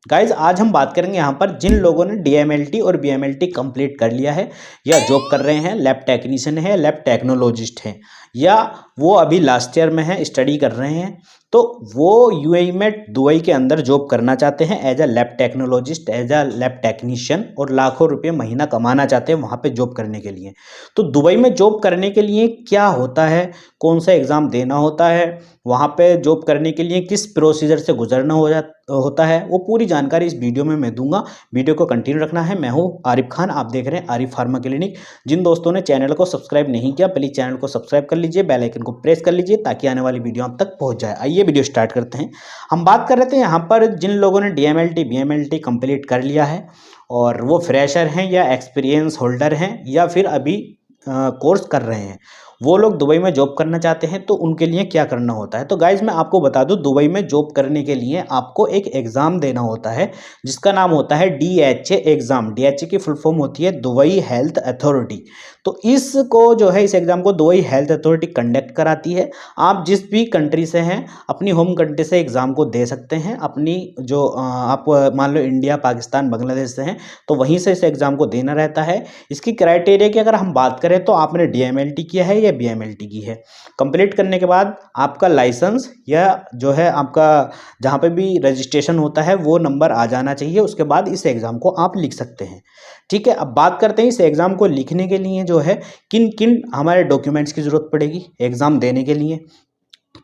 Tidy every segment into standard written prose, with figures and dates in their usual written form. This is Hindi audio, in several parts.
गाइज आज हम बात करेंगे यहाँ पर जिन लोगों ने डीएमएलटी और बीएमएलटी कंप्लीट कर लिया है या जॉब कर रहे हैं, लैब टेक्नीशियन है, लैब टेक्नोलॉजिस्ट हैं, या वो अभी लास्ट ईयर में है, स्टडी कर रहे हैं, तो वो यूएई में दुबई के अंदर जॉब करना चाहते हैं as a lab technologist, as a lab technician, और लाखों रुपए महीना कमाना चाहते हैं वहाँ पे जॉब करने के लिए। तो दुबई में जॉब करने के लिए क्या होता है, कौन सा एग्ज़ाम देना होता है, वहाँ पे जॉब करने के लिए किस प्रोसीजर से गुजरना होता है, वो पूरी जानकारी इस वीडियो में मैं दूंगा। वीडियो को कंटिन्यू रखना है। मैं हूँ आरिफ खान, आप देख रहे हैं आरिफ फार्मा क्लिनिक। जिन दोस्तों ने चैनल को सब्सक्राइब नहीं किया, प्लीज़ चैनल को सब्सक्राइब कर लीजिए, बेल आइकन को प्रेस कर लीजिए ताकि आने वाली वीडियो आप तक पहुँच जाए। आइए वीडियो स्टार्ट करते हैं। हम बात कर रहे थे यहाँ पर जिन लोगों ने डीएमएलटी बीएमएलटी कंप्लीट कर लिया है और वो फ्रेशर हैं या एक्सपीरियंस होल्डर हैं या फिर अभी कोर्स कर रहे हैं, वो लोग दुबई में जॉब करना चाहते हैं, तो उनके लिए क्या करना होता है। तो गाइज मैं आपको बता दूं, दुबई में जॉब करने के लिए आपको एक एग्ज़ाम देना होता है जिसका नाम होता है डीएचए एग्ज़ाम। डीएचए की फुल फॉर्म होती है दुबई हेल्थ अथॉरिटी। तो इसको जो है, इस एग्ज़ाम को दुबई हेल्थ अथॉरिटी कंडक्ट कराती है। आप जिस भी कंट्री से हैं, अपनी होम कंट्री से एग्ज़ाम को दे सकते हैं। अपनी जो आप मान लो इंडिया, पाकिस्तान, बांग्लादेश से हैं, तो वहीं से इस एग्ज़ाम को देना रहता है। इसकी क्राइटेरिया की अगर हम बात करें तो आपने डीएमएलटी किया है या बीएमएलटी की है। कंप्लीट करने के बाद आपका लाइसेंस या जो है आपका जहाँ पे भी रजिस्ट्रेशन होता है वो नंबर आ जाना चाहिए। उसके बाद इस एग्ज़ाम को आप लिख सकते हैं। ठीक है, अब बात करते हैं इस एग्ज़ाम को लिखने के लिए जो है किन किन हमारे डॉक्यूमेंट्स की ज़रूरत पड़ेगी एग्ज़ाम देने के लिए।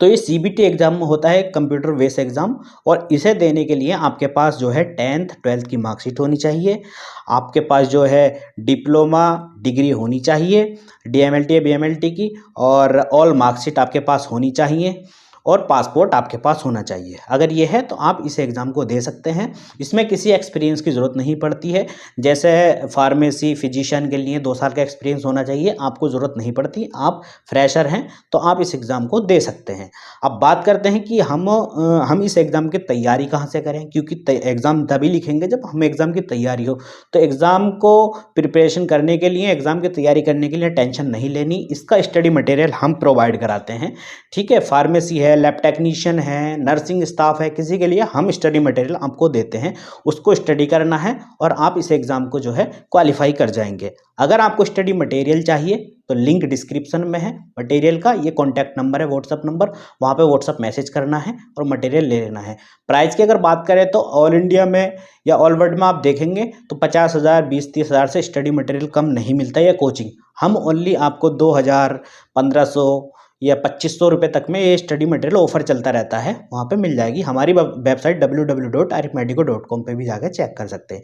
तो ये सीबीटी एग्ज़ाम होता है, कंप्यूटर बेस्ड एग्ज़ाम, और इसे देने के लिए आपके पास जो है 10th 12th की मार्कशीट होनी चाहिए। आपके पास जो है डिप्लोमा डिग्री होनी चाहिए डीएमएलटी या बीएमएलटी की, और ऑल मार्कशीट आपके पास होनी चाहिए, और पासपोर्ट आपके पास होना चाहिए। अगर ये है तो आप इस एग्ज़ाम को दे सकते हैं। इसमें किसी एक्सपीरियंस की ज़रूरत नहीं पड़ती है। जैसे फार्मेसी फिजिशियन के लिए 2 साल का एक्सपीरियंस होना चाहिए, आपको ज़रूरत नहीं पड़ती। आप फ्रेशर हैं तो आप इस एग्ज़ाम को दे सकते हैं। अब बात करते हैं कि हम इस एग्ज़ाम की तैयारी कहाँ से करें, क्योंकि एग्ज़ाम तभी लिखेंगे जब हम एग्ज़ाम की तैयारी हो। तो एग्ज़ाम को प्रिपरेशन करने के लिए, एग्ज़ाम की तैयारी करने के लिए टेंशन नहीं लेनी। इसका स्टडी मटेरियल हम प्रोवाइड कराते हैं। ठीक है, फार्मेसी है, लैब टेक्नीशियन है, नर्सिंग स्टाफ है, किसी के लिए हम स्टडी मटेरियल आपको देते हैं। उसको स्टडी करना है और आप इस एग्ज़ाम को जो है क्वालिफाई कर जाएंगे। अगर आपको स्टडी मटेरियल चाहिए तो लिंक डिस्क्रिप्शन में है मटेरियल का, ये कॉन्टैक्ट नंबर है, व्हाट्सअप नंबर, वहाँ पे व्हाट्सअप मैसेज करना है और मटेरियल ले लेना है। प्राइस की अगर बात करें तो ऑल इंडिया में या ऑल वर्ल्ड में आप देखेंगे तो 50,000 20-30 हज़ार से स्टडी मटेरियल कम नहीं मिलता है या कोचिंग। हम ओनली आपको 2,000 1,500 या 2,500 रुपये तक में ये स्टडी मटेरियल ऑफर चलता रहता है, वहाँ पे मिल जाएगी। हमारी वेबसाइट www.arifmedico.com पे भी जाकर चेक कर सकते हैं।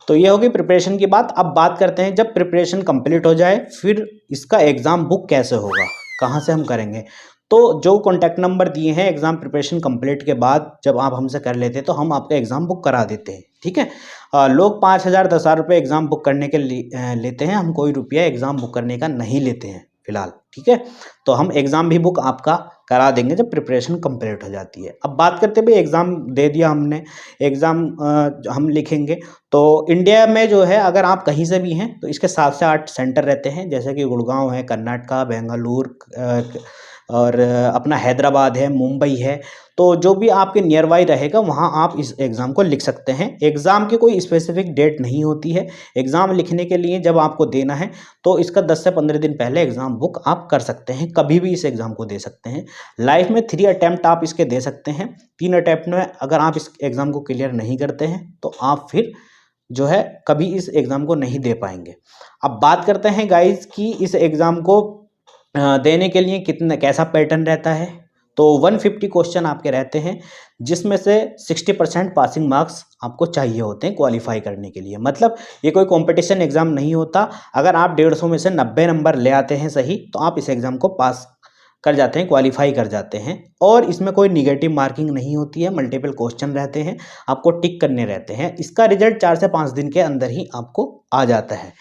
तो ये होगी प्रिपरेशन की बात। अब बात करते हैं जब प्रिपरेशन कंप्लीट हो जाए फिर इसका एग्ज़ाम बुक कैसे होगा, कहाँ से हम करेंगे। तो जो कॉन्टैक्ट नंबर दिए हैं, एग्ज़ाम प्रिपरेशन कंप्लीट के बाद जब आप हमसे कर लेते हैं तो हम आपका एग्ज़ाम बुक करा देते हैं। ठीक है, लोग 5,000 10,000 रुपये एग्ज़ाम बुक करने के लेते हैं। हम कोई रुपया एग्ज़ाम बुक करने का नहीं लेते हैं फ़िलहाल। ठीक है, तो हम एग्ज़ाम भी बुक आपका करा देंगे जब प्रिपरेशन कंप्लीट हो जाती है। अब बात करते हैं भाई, एग्ज़ाम दे दिया हमने, एग्ज़ाम हम लिखेंगे। तो इंडिया में जो है अगर आप कहीं से भी हैं तो इसके 7 से 8 सेंटर रहते हैं, जैसे कि गुड़गांव है, कर्नाटका, बेंगलुरु, और अपना हैदराबाद है, मुंबई है। तो जो भी आपके नियर बाई रहेगा वहाँ आप इस एग्ज़ाम को लिख सकते हैं। एग्ज़ाम की कोई स्पेसिफिक डेट नहीं होती है। एग्ज़ाम लिखने के लिए जब आपको देना है तो इसका 10 से 15 दिन पहले एग्ज़ाम बुक आप कर सकते हैं, कभी भी इस एग्ज़ाम को दे सकते हैं। लाइफ में 3 अटैम्प्ट आप इसके दे सकते हैं। 3 अटैम्प्ट में अगर आप इस एग्ज़ाम को क्लियर नहीं करते हैं तो आप फिर जो है कभी इस एग्ज़ाम को नहीं दे पाएंगे। अब बात करते हैं गाइज कि इस एग्ज़ाम को देने के लिए कितना कैसा पैटर्न रहता है। तो 150 क्वेश्चन आपके रहते हैं, जिसमें से 60% पासिंग मार्क्स आपको चाहिए होते हैं क्वालिफाई करने के लिए। मतलब ये कोई कंपटीशन एग्ज़ाम नहीं होता। अगर आप 150 में से 90 नंबर ले आते हैं सही, तो आप इस एग्ज़ाम को पास कर जाते हैं, क्वालिफाई कर जाते हैं। और इसमें कोई निगेटिव मार्किंग नहीं होती है, मल्टीपल क्वेश्चन रहते हैं, आपको टिक करने रहते हैं। इसका रिजल्ट 4 से 5 दिन के अंदर ही आपको आ जाता है।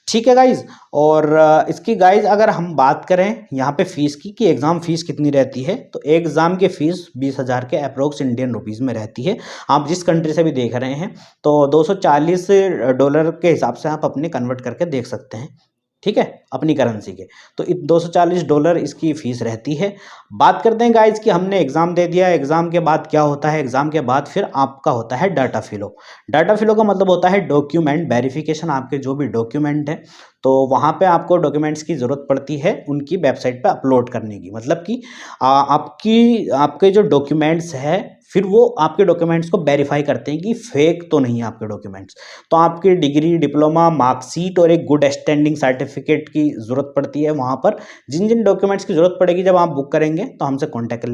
ठीक है गाइज, और इसकी गाइज अगर हम बात करें यहाँ पे फ़ीस की कि एग्ज़ाम फ़ीस कितनी रहती है, तो एग्ज़ाम की फ़ीस 20,000 के अप्रोक्स इंडियन रुपीज़ में रहती है। आप जिस कंट्री से भी देख रहे हैं तो $240 के हिसाब से आप अपने कन्वर्ट करके देख सकते हैं। ठीक है, अपनी करेंसी के। तो $240 इसकी फ़ीस रहती है। बात करते हैं गाइज कि हमने एग्ज़ाम दे दिया, एग्ज़ाम के बाद क्या होता है, एग्ज़ाम के बाद फिर आपका होता है डाटा फिलो। डाटा फिलो का मतलब होता है डॉक्यूमेंट वेरिफिकेशन, आपके जो भी डॉक्यूमेंट हैं तो वहाँ पे आपको डॉक्यूमेंट्स की ज़रूरत पड़ती है उनकी वेबसाइट पे अपलोड करने की। मतलब कि आपके जो डॉक्यूमेंट्स है फिर वो आपके डॉक्यूमेंट्स को वेरीफाई करते हैं कि फेक तो नहीं है आपके डॉक्यूमेंट्स। तो आपकी डिग्री, डिप्लोमा, मार्कशीट और एक गुड स्टैंडिंग सर्टिफिकेट की ज़रूरत पड़ती है वहाँ पर। जिन जिन डॉक्यूमेंट्स की ज़रूरत पड़ेगी जब आप बुक करेंगे तो हमसे कॉन्टैक्ट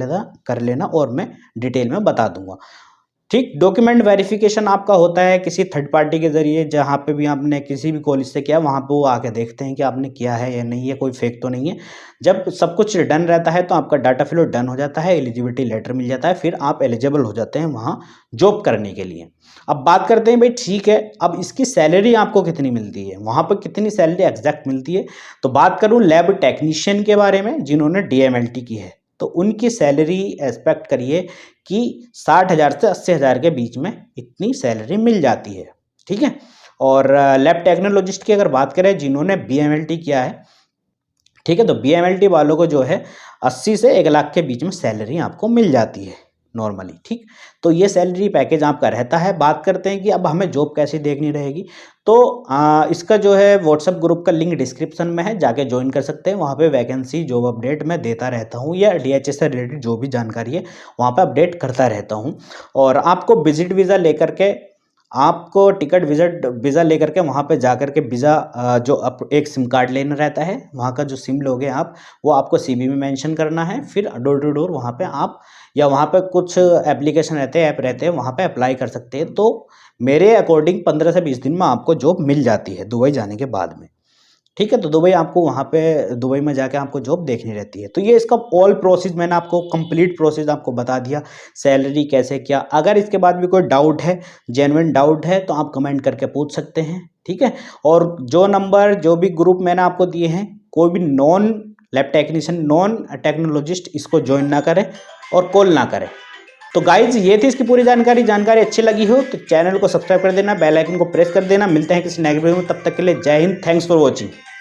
कर लेना और मैं डिटेल में बता दूंगा। ठीक, डॉक्यूमेंट वेरिफिकेशन आपका होता है किसी थर्ड पार्टी के जरिए, जहाँ पे भी आपने किसी भी कॉलेज से किया वहाँ पे वो आके देखते हैं कि आपने किया है या नहीं है, कोई फेक तो नहीं है। जब सब कुछ डन रहता है तो आपका डाटा फिलो डन हो जाता है, एलिजिबिलिटी लेटर मिल जाता है, फिर आप एलिजिबल हो जाते हैं वहाँ जॉब करने के लिए। अब बात करते हैं भाई, ठीक है, अब इसकी सैलरी आपको कितनी मिलती है, वहाँ पर कितनी सैलरी एग्जैक्ट मिलती है। तो बात करूँ लैब टेक्नीशियन के बारे में जिन्होंने DMLT की है, तो उनकी सैलरी एक्सपेक्ट करिए कि 60,000 से 80,000 के बीच में इतनी सैलरी मिल जाती है। ठीक है, और लैब टेक्नोलॉजिस्ट की अगर बात करें जिन्होंने BMLT किया है, ठीक है, तो BMLT वालों को जो है 80 से 1 लाख के बीच में सैलरी आपको मिल जाती है नॉर्मली। ठीक, तो ये सैलरी पैकेज आपका रहता है। बात करते हैं कि अब हमें जॉब कैसे देखनी रहेगी, तो इसका जो है व्हाट्सएप ग्रुप का लिंक डिस्क्रिप्शन में है, जाके ज्वाइन कर सकते हैं। वहाँ पे वैकेंसी, जॉब अपडेट मैं देता रहता हूँ, या DHS से रिलेटेड जो भी जानकारी है वहाँ पे अपडेट करता रहता हूँ। और आपको विजिट वीज़ा लेकर के, आपको टिकट विजिट वीज़ा लेकर के वहाँ पे जा कर के वीज़ा जो एक सिम कार्ड लेना रहता है, वहाँ का जो सिम लोगे आप वो आपको CV में मेंशन करना है। फिर डोर टू डोर वहाँ पे आप, या वहाँ पे कुछ एप्लीकेशन रहते हैं, ऐप रहते हैं, वहाँ पे अप्लाई कर सकते हैं। तो मेरे अकॉर्डिंग 15 से 20 दिन में आपको जॉब मिल जाती है दुबई जाने के बाद में। ठीक है, तो दुबई आपको वहाँ पे दुबई में जाके आपको जॉब देखनी रहती है। तो ये इसका ऑल प्रोसेस मैंने आपको कंप्लीट प्रोसेस आपको बता दिया, सैलरी कैसे क्या। अगर इसके बाद भी कोई डाउट है, जेन्युइन डाउट है, तो आप कमेंट करके पूछ सकते हैं। ठीक है, और जो नंबर, जो भी ग्रुप मैंने आपको दिए हैं, कोई भी non lab technician, non technologist इसको ज्वाइन ना करें और कॉल ना करें। तो गाइज ये थी इसकी पूरी जानकारी अच्छी लगी हो तो चैनल को सब्सक्राइब कर देना, बेल आइकन को प्रेस कर देना। मिलते हैं किसी नेक्स्ट वीडियो में, तब तक के लिए जय हिंद, थैंक्स फॉर वॉचिंग।